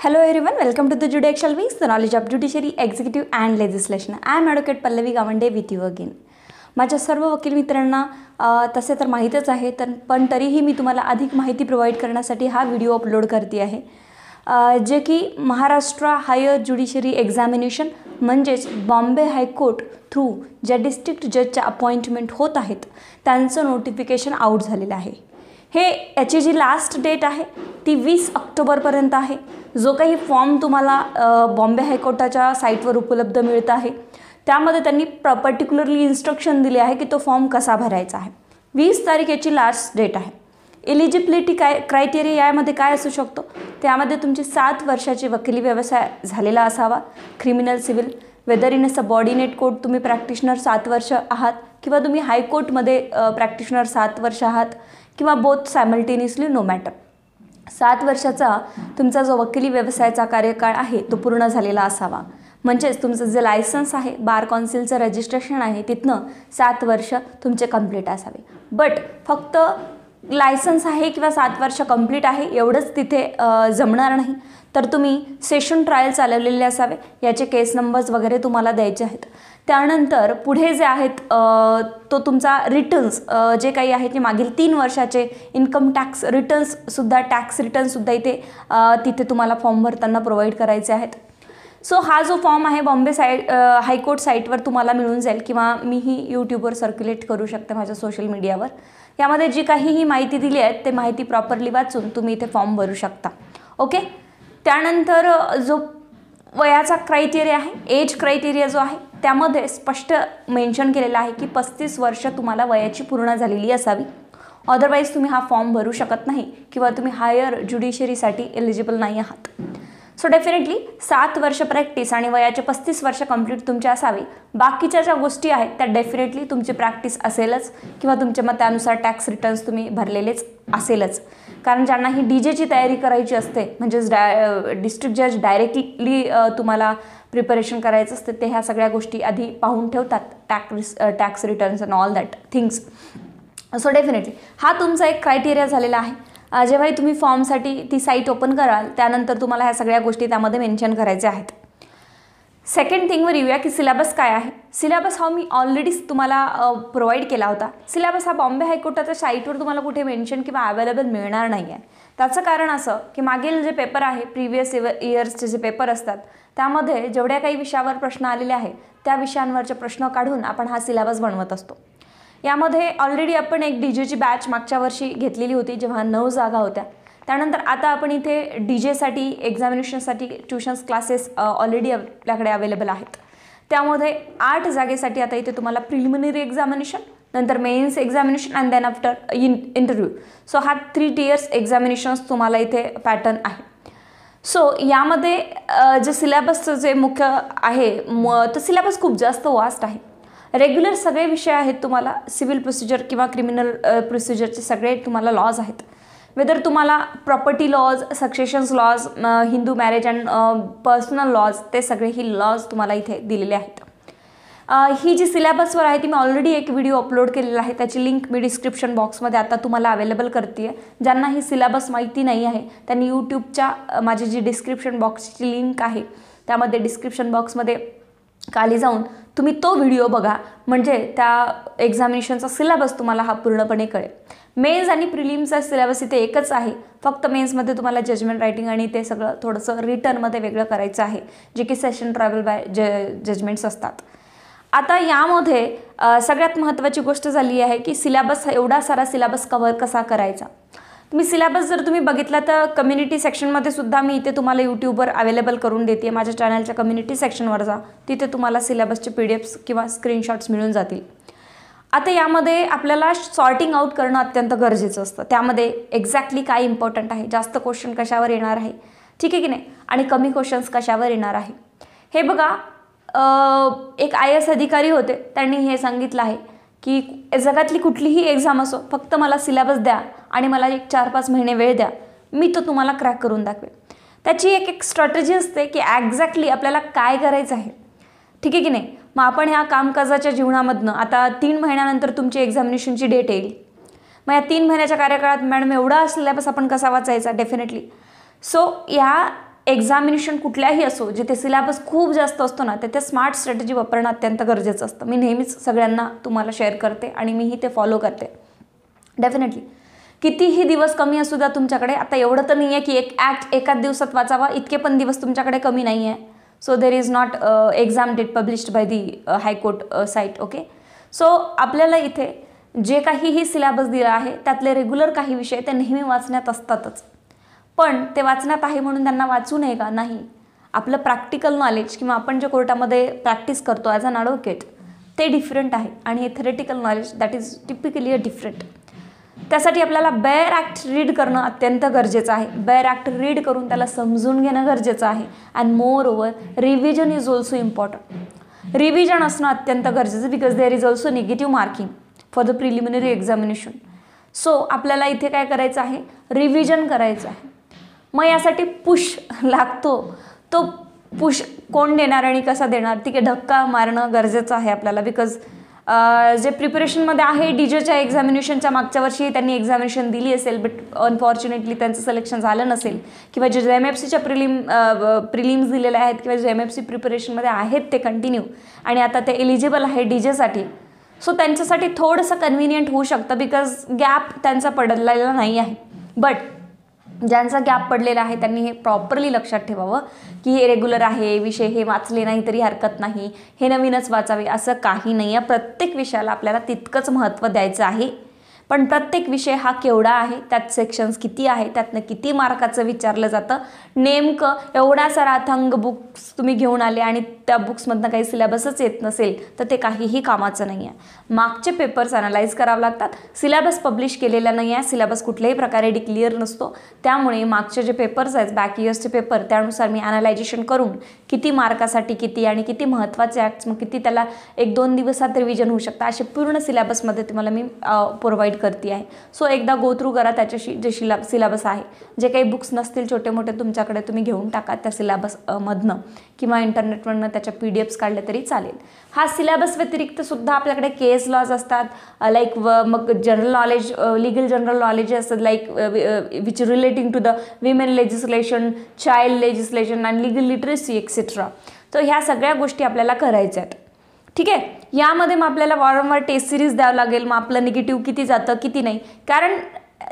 Hello everyone, welcome to the Judicial Wings, the knowledge of judiciary, executive and legislation. I am Advocate Pallavi Gawande with you again. माझ्या सर्व वकील मित्रांना तसे तर माहीतच आहे, पण तरीही मी तुम्हाला अधिक माहिती प्रोवाइड करण्यासाठी हा व्हिडिओ अपलोड करते आहे, जे की महाराष्ट्र हायर ज्युडिशरी एक्झामिनेशन म्हणजेच बॉम्बे हायकोर्ट थ्रू ज्या डिस्ट्रिक्ट जजच्या अपॉइंटमेंट होत आहेत त्यांचं नोटिफिकेशन आउट झालेलं आहे. हे याची जी लास्ट डेट आहे ती 20 ऑक्टोबरपर्यंत आहे. जो काही फॉर्म तुम्हाला बॉम्बे हायकोर्टाच्या साईटवर उपलब्ध मिळत आहे त्यामध्ये त्यांनी पर्टिक्युलरली इन्स्ट्रक्शन दिले आहे की तो फॉर्म कसा भरायचा आहे. 20 तारीख याची लास्ट डेट आहे. एलिजिबिलिटी क्रायटेरिया यामध्ये काय असू शकतो, त्यामध्ये तुमची 7 वर्षाची वकिली व्यवसाय झालेला असावा. Criminal civil whether in a subordinate court तुम्ही प्रॅक्टिशनर 7 वर्ष आहात किंवा तुम्ही हायकोर्टमध्ये प्रॅक्टिशनर 7 वर्ष आहात किंवा बोथ सायमल्टेनियसली, नो मॅटर. 7 वर्षाचा तुमचा जो वकिली व्यवसायाचा कार्यकाळ आहे तो पूर्ण झालेला असावा. म्हणजेच तुमचं जे लायसन्स आहे, बार काउन्सिलचं रजिस्ट्रेशन आहे, तिथनं 7 वर्ष तुमचे कंप्लीट असावे. बट फक्त लायसन्स आहे किंवा 7 वर्ष कंप्लीट आहे एवढंच तिथे जमणार नाही, तर तुम्ही सेशन ट्रायल चालवलेले असावे. याचे केस नंबर्स वगैरे तुम्हाला द्यायचे आहेत. त्यानंतर पुढे जे आहेत तो तुमचा रिटर्न्स जे काही आहे ते मागील 3 वर्षाचे इन्कम टॅक्स रिटर्न्ससुद्धा, टॅक्स रिटर्न्ससुद्धा तिथे तुम्हाला फॉर्म भरताना प्रोव्हाइड करायचे आहेत. सो हा जो फॉर्म आहे बॉम्बे हायकोर्ट साईटवर तुम्हाला मिळून जाईल किंवा मीही यूट्यूबवर सर्क्युलेट करू शकते माझ्या सोशल मीडियावर. यामध्ये जी काहीही माहिती दिली आहे ते माहिती प्रॉपरली वाचून तुम्ही इथे फॉर्म भरू शकता. ओके. त्यानंतर जो वयाचा क्रायटेरिया आहे, एज क्रायटेरिया जो आहे त्यामध्ये स्पष्ट मेन्शन केलेलं आहे की 35 वर्ष तुम्हाला वयाची पूर्ण झालेली असावी. अदरवाईज तुम्ही हा फॉर्म भरू शकत नाही किंवा तुम्ही हायर ज्युडिशरीसाठी एलिजिबल नाही आहात. सो डेफिनेटली 7 वर्ष प्रॅक्टिस आणि वयाचे 35 वर्ष कंप्लीट तुमचे असावे. बाकीच्या ज्या गोष्टी आहेत त्या डेफिनेटली तुमची प्रॅक्टिस असेलच किंवा तुमच्या मतानुसार टॅक्स रिटर्न्स तुम्ही भरलेलेच असेलच. कारण ज्यांना ही डीजेची तयारी करायची असते, म्हणजेच डिस्ट्रिक्ट जज डायरेक्टली तुम्हाला प्रिपरेशन करायचं असतं, ते ह्या सगळ्या गोष्टी आधी पाहून ठेवतात, tax returns and all that things. So definitely हा तुमचा एक क्रायटेरिया झालेला आहे. जेव्हाही तुम्ही फॉर्मसाठी ती साईट ओपन कराल त्यानंतर तुम्हाला ह्या सगळ्या गोष्टी त्यामध्ये मेन्शन करायच्या आहेत. सेकंड थिंगवर येऊया की सिलेबस काय आहे. सिलेबस हा मी ऑलरेडीच तुम्हाला प्रोव्हाइड केला होता. सिलेबस हा बॉम्बे हायकोर्टाच्या साईटवर तुम्हाला कुठे मेन्शन किंवा अवेलेबल मिळणार नाही आहे. त्याचं कारण असं की मागील जे पेपर आहे, प्रिव्हियस इयर्सचे जे पेपर असतात त्यामध्ये जेवढ्या काही विषयावर प्रश्न आलेले आहे त्या विषयांवरचे प्रश्न काढून आपण हा सिलेबस बनवत असतो. यामध्ये ऑलरेडी आपण एक डीजेची बॅच मागच्या वर्षी घेतलेली होती जेव्हा 9 जागा होत्या. त्यानंतर आता आपण इथे डीजेसाठी एक्झामिनेशनसाठी ट्युशन्स क्लासेस ऑलरेडी आपल्याकडे अवेलेबल आहेत. त्यामध्ये 8 जागेसाठी आता इथे तुम्हाला प्रिलिमिनरी एक्झामिनेशन, नंतर mains examination and then after interview. So हा 3 टियर्स एक्झामिनेशन्स तुम्हाला इथे पॅटर्न आहे. सो यामध्ये जे सिलेबसचं जे मुख्य आहे तर सिलेबस खूप जास्त वास्ट आहे. रेग्युलर सगळे विषय आहेत तुम्हाला, सिव्हिल प्रोसिजर किंवा क्रिमिनल प्रोसिजरचे सगळे तुम्हाला लॉज आहेत. वेदर तुम्हाला property laws, successions laws, Hindu marriage and personal laws, ते सगळे ही लॉज तुम्हाला इथे दिलेले आहेत. ही जी सिलेबसवर आहे ती मी ऑलरेडी एक व्हिडिओ अपलोड केलेला आहे, त्याची लिंक मी डिस्क्रिप्शन बॉक्समध्ये आता तुम्हाला अवेलेबल करते आहे. ज्यांना ही सिलेबस माहिती नाही आहे त्यांनी यूट्यूबच्या माझी जी डिस्क्रिप्शन बॉक्सची लिंक आहे त्यामध्ये डिस्क्रिप्शन बॉक्समध्ये खाली जाऊन तुम्ही तो व्हिडिओ बघा, म्हणजे त्या एक्झामिनेशनचा सिलेबस तुम्हाला हा पूर्णपणे कळेल. मेन्स आणि प्रिलिम्सचा सिलेबस इथे एकच आहे, फक्त मेन्समध्ये तुम्हाला जजमेंट रायटिंग आणि ते सगळं थोडंसं रिटर्नमध्ये वेगळं करायचं आहे, जे की सेशन ट्रॅव्हल बाय जजमेंट्स असतात. आता यामध्ये सगळ्यात महत्त्वाची गोष्ट झाली आहे की सिलेबस, एवढा सारा सिलेबस कव्हर कसा करायचा. तुम्ही सिलेबस जर तुम्ही बघितला तर कम्युनिटी सेक्शनमध्ये सुद्धा मी इथे तुम्हाला यूट्यूबवर अवेलेबल करून देते. माझ्या चॅनलच्या कम्युनिटी सेक्शनवर जा, तिथे तुम्हाला सिलेबसचे PDFs किंवा स्क्रीनशॉट्स मिळून जातील. आता यामध्ये आपल्याला सॉर्टिंग आउट करणं अत्यंत गरजेचं असतं. त्यामध्ये एक्झॅक्टली काय इम्पॉर्टंट आहे, जास्त क्वेश्चन कशावर येणार आहे, ठीक आहे की नाही, आणि कमी क्वेश्चन्स कशावर येणार आहे. हे बघा, एक IAS अधिकारी होते, त्यांनी हे सांगितलं आहे की जगातली कुठलीही एक्झाम असो, फक्त मला सिलेबस द्या आणि मला एक 4-5 महिने वेळ द्या, मी तो तुम्हाला क्रॅक करून दाखवेन. त्याची एक स्ट्रॅटेजी असते की ॲक्झॅक्टली आपल्याला काय करायचं आहे, ठीक आहे की नाही. मग आपण ह्या कामकाजाच्या जीवनामधनं आता 3 महिन्यानंतर तुमची एक्झामिनेशनची डेट येईल. मग या 3 महिन्याच्या कार्यकाळात मॅडम एवढा सिलेबस आपण कसा वाचायचा, डेफिनेटली. सो या एक्झामिनेशन कुठल्याही असो जिथे सिलेबस खूप जास्त असतो ना, तिथे स्मार्ट स्ट्रॅटेजी वापरणं अत्यंत गरजेचं असतं. मी नेहमीच सगळ्यांना तुम्हाला शेअर करते आणि मीही ते फॉलो करते. डेफिनेटली कितीही दिवस कमी असू द्या तुमच्याकडे, आता एवढं तर नाही आहे की एक ॲक्ट एकाच दिवसात वाचावा, इतके पण दिवस तुमच्याकडे कमी नाही आहे. So there is not exam date published by the high court site. Okay, so आपल्याला इथे जे काहीही सिलेबस दिला आहे त्यातले रेग्युलर काही विषय ते नेहमी वाचण्यात असतातच, पण ते वाचण्यात आहे म्हणून त्यांना वाचू नये का? नाही. आपलं प्रॅक्टिकल नॉलेज किंवा आपण जे कोर्टामध्ये प्रॅक्टिस करतो ॲज अन ॲडव्होकेट ते डिफरंट आहे आणि हे theoretical knowledge that is typically a different. त्यासाठी आपल्याला बेअर ॲक्ट रीड करणं अत्यंत गरजेचं आहे. बेअर ॲक्ट रीड करून त्याला समजून घेणं गरजेचं आहे. And moreover revision is also important. Revision असणं अत्यंत गरजेचं, because there is also negative marking for the preliminary examination. So आपल्याला इथे काय करायचं आहे? रिव्हिजन करायचं आहे. मग यासाठी पुश लागतो. तो पुश कोण देणार आणि कसा देणार? ठीक आहे, धक्का मारणं गरजेचं आहे आपल्याला, बिकॉज जे प्रिपरेशनमध्ये आहे डीजेच्या एक्झामिनेशनच्या मागच्या वर्षी त्यांनी एक्झामिनेशन दिली असेल, बट अनफॉर्च्युनेटली त्यांचं सिलेक्शन झालं नसेल, किंवा जे MFCच्या प्रिलिम्स दिलेल्या आहेत किंवा जे MFC प्रिपरेशनमध्ये आहेत ते कंटिन्यू आणि आता ते एलिजिबल आहे डीजेसाठी. सो त्यांच्यासाठी थोडंसं कन्व्हिनियंट होऊ शकतं, बिकॉज गॅप त्यांचा पडलेला नाही आहे. बट ज्यांचा गॅप पडलेला आहे त्यांनी हे प्रॉपरली लक्षात ठेवावं की हे रेग्युलर आहे विषय, हे वाचले नाही तरी हरकत नाही, हे नवीनच वाचावे असं काही नाही आहे. प्रत्येक विषयाला आपल्याला तितकंच महत्त्व द्यायचं आहे. पण प्रत्येक विषय हा केवढा आहे, त्यात सेक्शन्स किती आहे, त्यातनं किती मार्काचं विचारलं जातं, नेमकं एवढा सारा अथंग बुक्स तुम्ही घेऊन आले आणि त्या बुक्समधनं काही सिलेबसच येत नसेल तर ते काहीही कामाचं नाही आहे. मागचे पेपर्स अनालाइज करावं लागतात. सिलेबस पब्लिश केलेला नाही आहे, सिलेबस कुठल्याही प्रकारे डिक्लिअर नसतो. त्यामुळे मागचे जे पेपर्स आहेत बॅक इयर्सचे पेपर, त्यानुसार मी ॲनालायझेशन करून किती मार्कासाठी किती आणि किती महत्त्वाचे ॲक्ट्स, मग किती त्याला 1-2 दिवसात रिव्हिजन होऊ शकतं, असे पूर्ण सिलेबसमध्ये तुम्हाला मी प्रोव्हाइड करते आहे. सो एकदा गो थ्रू करा त्याच्याशी जे सिलेबस आहे. जे काही बुक्स नसतील छोटे मोठे तुमच्याकडे तुम्ही घेऊन टाका त्या सिलेबस मधनं, किंवा इंटरनेटवरनं त्याच्या PDFs काढले तरी चालेल. हा सिलेबस व्यतिरिक्त सुद्धा आपल्याकडे केस लॉज असतात, लाईक मग general knowledge, legal general knowledge असतात, like which relating to the women legislation, child legislation and legal literacy etcetera. तर ह्या सगळ्या गोष्टी आपल्याला करायच्या आहेत. ठीक आहे, यामध्ये मग आपल्याला वारंवार टेस्ट सिरीज द्यावं लागेल. मग आपलं निगेटिव्ह किती जातं किती नाही, कारण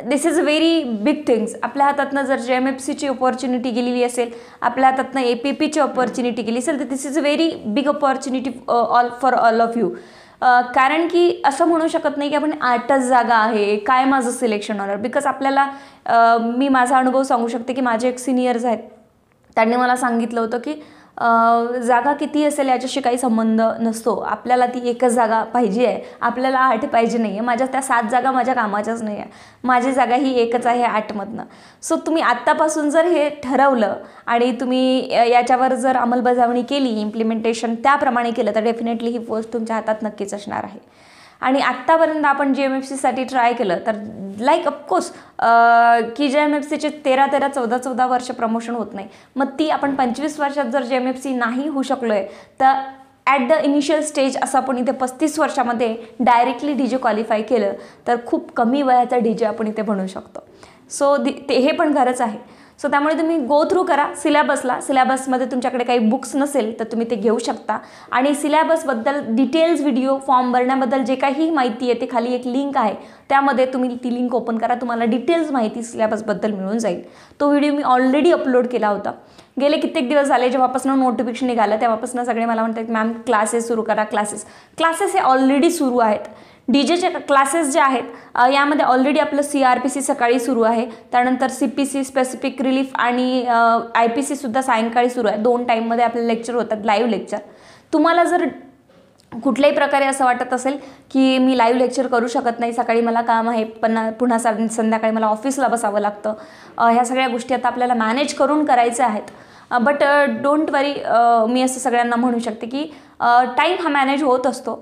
दिस इज व्हेरी बिग थिंग्स. आपल्या हातातनं जर JMFCची अपॉर्च्युनिटी गेलेली असेल, आपल्या हातातनं APPची अपॉर्च्युनिटी गेली असेल, तर this is a very big opportunity for all of you. कारण की असं म्हणू शकत नाही की आपण 8च जागा आहे, काय माझं सिलेक्शन होणार, बिकॉज आपल्याला मी माझा अनुभव सांगू शकते की माझे एक सिनियर्स आहेत, त्यांनी मला सांगितलं होतं की जागा किती असेल याच्याशी काही संबंध नसतो, आपल्याला ती एकच जागा पाहिजे आहे, आपल्याला 8 पाहिजे नाही आहे. माझ्या त्या 7 जागा माझ्या कामाच्याच नाही आहे, माझी जागा ही एकच आहे 8मधनं. सो तुम्ही आत्तापासून जर हे ठरवलं आणि तुम्ही याच्यावर जर अंमलबजावणी केली, इम्प्लिमेंटेशन त्याप्रमाणे केलं, तर डेफिनेटली ही पोस्ट तुमच्या हातात नक्कीच असणार आहे. आणि आत्तापर्यंत आपण JMFCसाठी ट्राय केलं तर लाईक ऑफकोर्स की JMFCचे 13-13, 14-14 वर्ष प्रमोशन होत नाही. मग ती आपण 25 वर्षात जर JMFC नाही होऊ शकलो आहे, तर ॲट द इनिशियल स्टेज असं आपण इथे 35 वर्षामध्ये डायरेक्टली DJ क्वालिफाय केलं तर खूप कमी वयाचा DJ आपण इथे बनवू शकतो. सो हे पण गरज आहे. सो त्यामुळे तुम्ही गो थ्रू करा सिलेबसला. सिलेबसमध्ये तुमच्याकडे काही बुक्स नसेल तर तुम्ही ते घेऊ शकता. आणि सिलेबसबद्दल डिटेल्स व्हिडिओ, फॉर्म भरण्याबद्दल जे काही माहिती आहे ते खाली एक लिंक आहे, त्यामध्ये तुम्ही ती लिंक ओपन करा, तुम्हाला डिटेल्स माहिती सिलेबसबद्दल मिळून जाईल. तो व्हिडिओ मी ऑलरेडी अपलोड केला होता. गेले कित्येक दिवस झाले जेव्हापासून नोटिफिकेशन निघालं तेव्हापासून सगळे मला म्हणतात मॅम क्लासेस सुरू करा. क्लासेस हे ऑलरेडी सुरू आहेत. डीजेचे क्लासेस जे आहेत यामध्ये ऑलरेडी आपलं CRPC सकाळी सुरू आहे, त्यानंतर CPC स्पेसिफिक रिलीफ आणि IPC सुद्धा सायंकाळी सुरू आहे. 2 टाईममध्ये आपले लेक्चर होतात, लाईव्ह लेक्चर. तुम्हाला जर कुठल्याही प्रकारे असं वाटत असेल की मी लाईव्ह लेक्चर करू शकत नाही, सकाळी मला काम आहे, पण पुन्हा संध्याकाळी मला ऑफिसला बसावं लागतं, ह्या सगळ्या गोष्टी आता आपल्याला मॅनेज करून करायच्या आहेत. बट डोंट वरी, मी असं सगळ्यांना म्हणू शकते की टाईम हा मॅनेज होत असतो.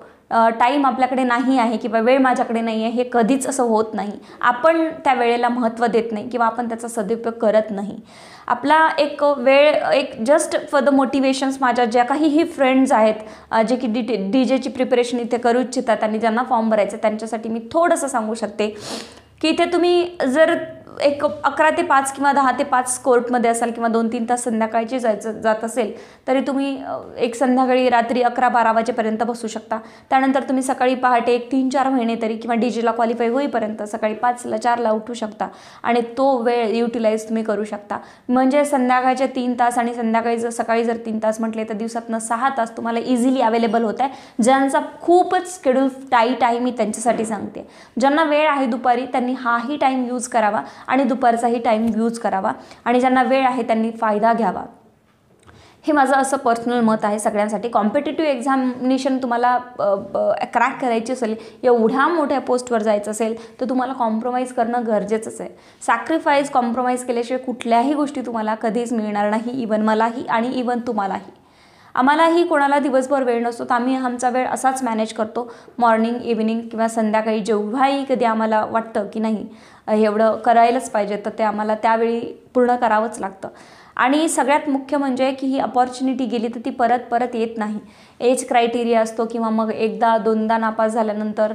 टाईम आपल्याकडे नाही आहे किंवा वेळ माझ्याकडे नाही आहे हे कधीच असं होत नाही. आपण त्या वेळेला महत्त्व देत नाही किंवा आपण त्याचा सदुपयोग करत नाही. आपला एक वेळ, एक जस्ट फॉर द मोटिवेशन्स, माझ्या ज्या काहीही फ्रेंड्स आहेत जे की डीजेची प्रिपरेशन इथे करू इच्छितात आणि ज्यांना फॉर्म भरायचं त्यांच्यासाठी मी थोडंसं सांगू शकते की इथे तुम्ही जर एक 11 ते 5 किंवा 10 ते 5 कोर्टमध्ये असाल किंवा 2-3 तास संध्याकाळची जात असेल तरी तुम्ही एक संध्याकाळी रात्री 11-12 वाजेपर्यंत बसू शकता. त्यानंतर तुम्ही सकाळी पहाटे एक 3-4 महिने तरी किंवा DGला क्वालिफाय होईपर्यंत सकाळी 5ला 4ला उठू शकता आणि तो वेळ युटिलाइज तुम्ही करू शकता. म्हणजे संध्याकाळचे 3 तास आणि सकाळी जर 3 तास म्हटले तर दिवसातनं 6 तास तुम्हाला इझिली अवेलेबल होत आहे. ज्यांचा खूपच शेड्यूल टाईट आहे मी त्यांच्यासाठी सांगते. ज्यांना वेळ आहे दुपारी त्यांनी हाही टाईम यूज करावा आणि दुपारचाही टाईम यूज करावा आणि ज्यांना वेळ आहे त्यांनी फायदा घ्यावा. हे माझं असं पर्सनल मत आहे सगळ्यांसाठी. कॉम्पिटिटिव्ह एक्झामिनेशन तुम्हाला क्रॅक करायची असेल, एवढ्या मोठ्या पोस्टवर जायचं असेल तर तुम्हाला कॉम्प्रोमाइज करणं गरजेचंच आहे. सॅक्रिफाईस कॉम्प्रोमाइज केल्याशिवाय कुठल्याही गोष्टी तुम्हाला कधीच मिळणार नाही. इवन मलाही आणि इवन तुम्हालाही. आम्हालाही कोणाला दिवसभर वेळ नसतो तर आम्ही आमचा वेळ असाच मॅनेज करतो. मॉर्निंग, इव्हिनिंग किंवा संध्याकाळी जेव्हाही कधी आम्हाला वाटतं की नाही एवढं करायलाच पाहिजे तर ते आम्हाला त्यावेळी पूर्ण करावंच लागतं. आणि सगळ्यात मुख्य म्हणजे की ही अपॉर्च्युनिटी गेली तर ती परत येत नाही. एज क्रायटेरिया असतो किंवा मग एकदा दोनदा नापास झाल्यानंतर,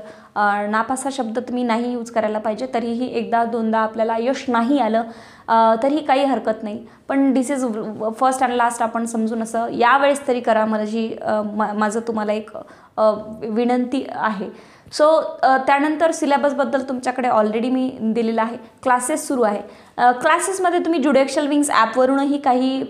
नापास हा शब्द तुम्ही नाही यूज करायला पाहिजे, तरीही एकदा दोनदा आपल्याला यश नाही आलं तरीही काही हरकत नाही. पण दिस इज फर्स्ट अँड लास्ट आपण समजून असं यावेळेस तरी करा. माझं तुम्हाला एक विनंती आहे. सो त्यानंतर सिलेबसबद्दल तुमच्याकडे ऑलरेडी मी दिलेलं आहे. क्लासेस सुरू आहे. क्लासेसमध्ये तुम्ही ज्युडिशियल विंग्स ॲपवरूनही काही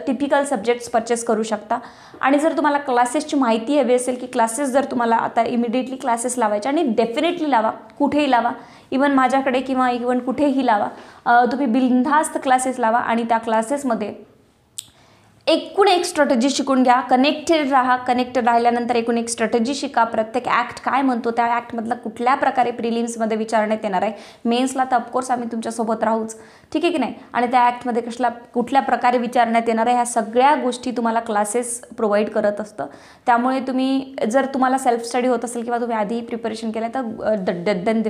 टिपिकल सब्जेक्ट्स परचेस करू शकता. आणि जर तुम्हाला क्लासेसची माहिती हवी असेल की क्लासेस जर तुम्हाला आता इमिडिएटली क्लासेस लावायचे आणि डेफिनेटली लावा, कुठेही लावा, इवन माझ्याकडे किंवा इवन कुठेही लावा, तुम्ही बिनधास्त क्लासेस लावा आणि त्या क्लासेसमध्ये एकूण एक स्ट्रॅटेजी शिकून घ्या. कनेक्टेड राहा. कनेक्टेड राहिल्यानंतर एकूण एक स्ट्रॅटेजी शिका. प्रत्येक ॲक्ट काय म्हणतो, त्या ॲक्टमधला कुठल्या प्रकारे प्रिलिम्समध्ये विचारण्यात येणार आहे. मेन्सला तर ऑफकोर्स आम्ही तुमच्यासोबत राहूच, ठीक आहे की नाही. आणि त्या ॲक्टमध्ये कुठल्या प्रकारे विचारण्यात येणार आहे ह्या सगळ्या गोष्टी तुम्हाला क्लासेस प्रोव्हाइड करत असतं. त्यामुळे तुम्ही जर तुम्हाला सेल्फ स्टडी होत असेल किंवा तुम्ही आधीही प्रिपरेशन केलं तर then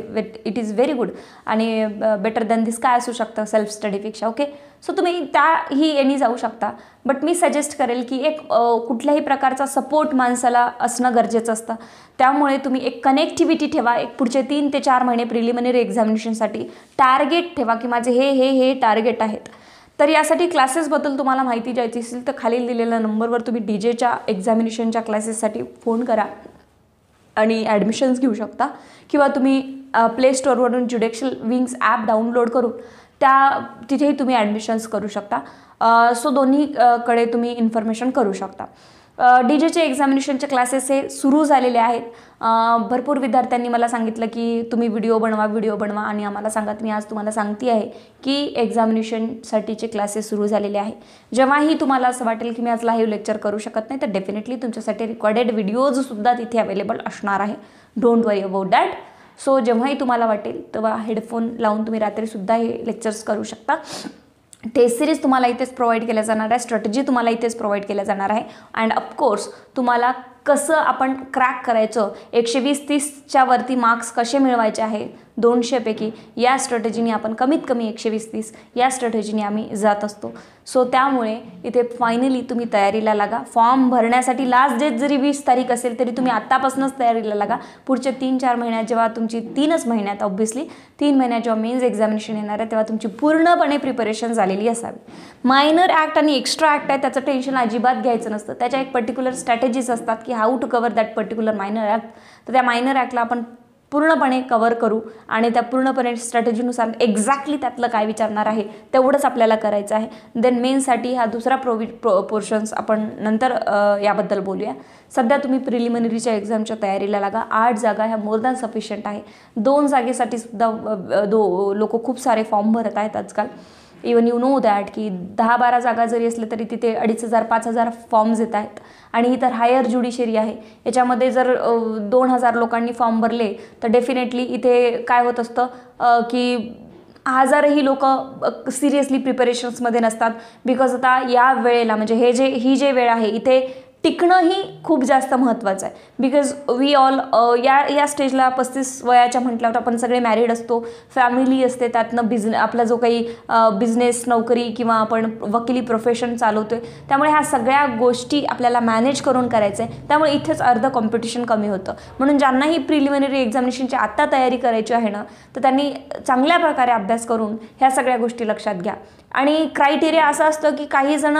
it is very good आणि बेटर दॅन दिस काय असू शकतं सेल्फ स्टडीपेक्षा. ओके, सो तुम्ही त्याही याने जाऊ शकता. बट मी सजेस्ट करेल की एक कुठल्याही प्रकारचा सपोर्ट माणसाला असणं गरजेचं असतं. त्यामुळे तुम्ही एक कनेक्टिव्हिटी ठेवा. एक पुढचे 3 ते 4 महिने प्रिलिमिनरी एक्झामिनेशनसाठी टार्गेट ठेवा की माझे हे टार्गेट आहेत. तर यासाठी क्लासेसबद्दल तुम्हाला माहिती द्यायची असेल तर खालील दिलेल्या नंबरवर तुम्ही DJच्या एक्झामिनेशनच्या क्लासेससाठी फोन करा आणि ॲडमिशन्स घेऊ शकता. किंवा तुम्ही प्ले स्टोअरवरून ज्युडिशियल विंग्स ॲप डाउनलोड करून तिथेही तुम्ही ॲडमिशन्स करू शकता. सो दोन्हीकडे तुम्ही इन्फॉर्मेशन करू शकता. DJचे एक्झामिनेशनचे क्लासेस हे सुरू झालेले आहेत. भरपूर विद्यार्थ्यांनी मला सांगितलं की तुम्ही व्हिडिओ बनवा आणि आम्हाला सांगा. मी आज तुम्हाला सांगते आहे की एक्झामिनेशनसाठीचे क्लासेस सुरू झालेले आहे. जेव्हाही तुम्हाला असं वाटेल की मी आज लाईव्ह लेक्चर करू शकत नाही तर डेफिनेटली तुमच्यासाठी रेकॉर्डेड व्हिडिओजसुद्धा तिथे अवेलेबल असणार आहे. Don't worry about that. So जेव्हाही तुम्हाला वाटेल तेव्हा हेडफोन लावून तुम्ही रात्रीसुद्धा हे लेक्चर्स करू शकता. टेस्ट सिरीज तुम्हाला इथेच प्रोव्हाइड केल्या जाणार आहे. स्ट्रॅटेजी तुम्हाला इथेच प्रोव्हाइड केल्या जाणार आहे. अँड ऑफकोर्स तुम्हाला कसं आपण क्रॅक करायचं, 120-30च्या वरती मार्क्स कसे मिळवायचे आहे 200पैकी, या स्ट्रॅटेजीने आपण कमीत कमी 120-30 या स्ट्रॅटेजीने आम्ही जात असतो. सो त्यामुळे इथे फायनली तुम्ही तयारीला लागा. फॉर्म भरण्यासाठी लास्ट डेट जरी 20 तारीख असेल तरी तुम्ही आत्तापासूनच तयारीला लागा. पुढच्या 3-4 महिन्यात जेव्हा तुमची 3च महिन्यात ऑब्व्हियसली 3 महिन्यात जेव्हा मेन्स एक्झामिनेशन येणार आहे तेव्हा तुमची पूर्णपणे प्रिपरेशन झालेली असावी. मायनर ॲक्ट आणि एक्स्ट्रा ॲक्ट आहे त्याचं टेन्शन अजिबात घ्यायचं नसतं. त्याच्या एक पर्टिक्युलर स्ट्रॅटेजीज असतात की how to cover that particular minor act. तर त्या मायनर ॲक्टला आपण पूर्णपणे कवर करू आणि त्या पूर्णपणे स्ट्रॅटेजीनुसार एक्झॅक्टली त्यातलं काय विचारणार आहे तेवढंच आपल्याला करायचं आहे. देन मेन्ससाठी हा दुसरा पोर्शन्स आपण नंतर याबद्दल बोलूया. सध्या तुम्ही प्रिलिमिनरीच्या एक्झामच्या तयारीला लागा. 8 जागा ह्या मोर दॅन सफिशियंट आहे. 2 जागेसाठी सुद्धा लोक खूप सारे फॉर्म भरत आहेत आजकाल. इवन यू नो दॅट की 10-12 जागा जरी असल्या तरी तिथे 2,500-5,000 फॉर्म्स येत आहेत. आणि ही तर हायर ज्युडिशरी आहे. याच्यामध्ये जर 2,000 लोकांनी फॉर्म भरले तर डेफिनेटली इथे काय होत असतं की 1000ही लोक सिरियसली प्रिपरेशन्समध्ये नसतात. बिकॉज आता या वेळेला म्हणजे ही जे वेळ आहे इथे टिकणंही खूप जास्त महत्त्वाचं आहे. बिकॉज वी ऑल या स्टेजला 35 वयाच्या म्हटल्यावर आपण सगळे मॅरिड असतो, फॅमिली असते, त्यातनं आपला जो काही बिझनेस, नोकरी किंवा आपण वकिली प्रोफेशन चालवतो आहे, त्यामुळे ह्या सगळ्या गोष्टी आपल्याला मॅनेज करून करायचं आहे. त्यामुळे इथेच अर्ध कॉम्पिटिशन कमी होतं. म्हणून ज्यांनाही प्रिलिमिनरी एक्झामिनेशनची आत्ता तयारी करायची आहे ना, तर त्यांनी चांगल्या प्रकारे अभ्यास करून ह्या सगळ्या गोष्टी लक्षात घ्या. आणि क्रायटेरिया असं असतं की काही जण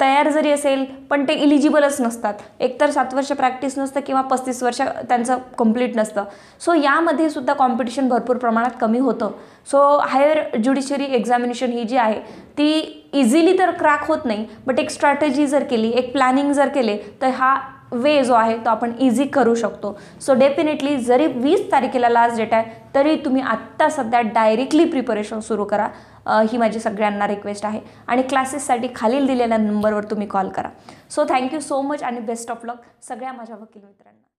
तयार जरी असेल पण ते इलिजिबलच नसतात. एकतर 7 वर्ष प्रॅक्टिस नसतं किंवा 35 वर्ष त्यांचं कंप्लीट नसतं. सो यामध्ये सुद्धा कॉम्पिटिशन भरपूर प्रमाणात कमी होतं. सो हायर ज्युडिशरी एक्झामिनेशन ही जी आहे ती इझिली तर क्रॅक होत नाही, बट एक स्ट्रॅटेजी जर केली, एक प्लॅनिंग जर केले, तर हा वे जो आहे तो आपण इझी करू शकतो. सो डेफिनेटली जरी 20 तारखेला लास्ट डेट आहे तरी तुम्ही आत्ता सध्या डायरेक्टली प्रिपरेशन सुरू करा, ही माझी सगळ्यांना रिक्वेस्ट आहे. आणि क्लासेससाठी खालील दिलेल्या नंबरवर तुम्ही कॉल करा. सो थँक्यू सो मच आणि बेस्ट ऑफ लक सगळ्या माझ्या वकील मित्रांना.